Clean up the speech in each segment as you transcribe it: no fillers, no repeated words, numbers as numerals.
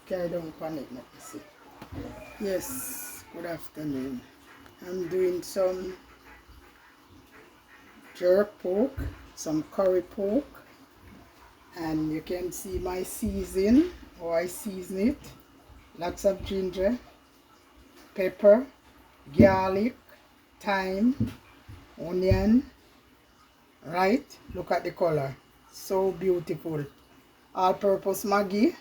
Okay, don't panic, let me see. Yes, good afternoon. I'm doing some jerk pork, some curry pork, and you can see my season, how I season it. Lots of ginger, pepper, garlic, thyme, onion, right? Look at the color, so beautiful. All-purpose Maggi,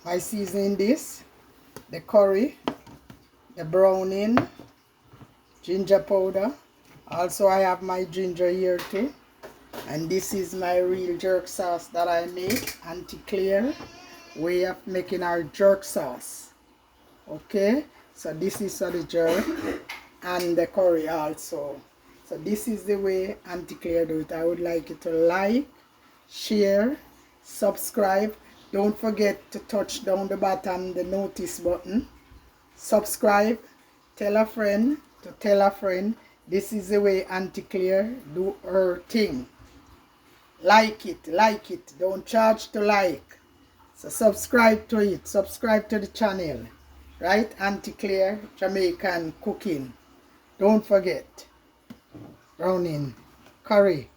my seasoning this, the curry, the browning, ginger powder. Also I have my ginger here too. And this is my real jerk sauce that I make, Aunty Clair way of making our jerk sauce. Okay, so this is for the jerk and the curry also. So this is the way Aunty Clair do it. I would like you to like, share, subscribe. Don't forget to touch down the bottom, the notice button. Subscribe, tell a friend to tell a friend. This is the way Aunty Clair do her thing. Like it, don't charge to like. So subscribe to it, subscribe to the channel. Right, Aunty Clair, Jamaican cooking. Don't forget. Browning, curry,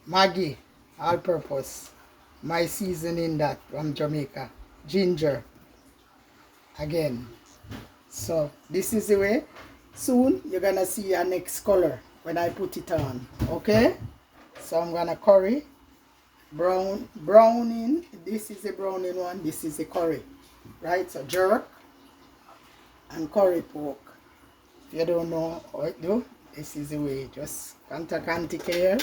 Maggi, all purpose. My seasoning that from Jamaica. Ginger. Again. So this is the way. Soon you're gonna see a next color when I put it on. Okay? So I'm gonna curry. Browning. This is the browning one. This is the curry. Right? So jerk and curry pork. If you don't know how it do, this is the way. Just contact Aunty Clair.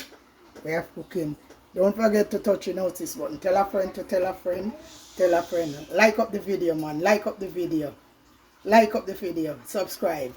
We have cooking. Don't forget to touch the notice button. Tell a friend to tell a friend. Tell a friend. Like up the video, man. Like up the video. Like up the video. Subscribe.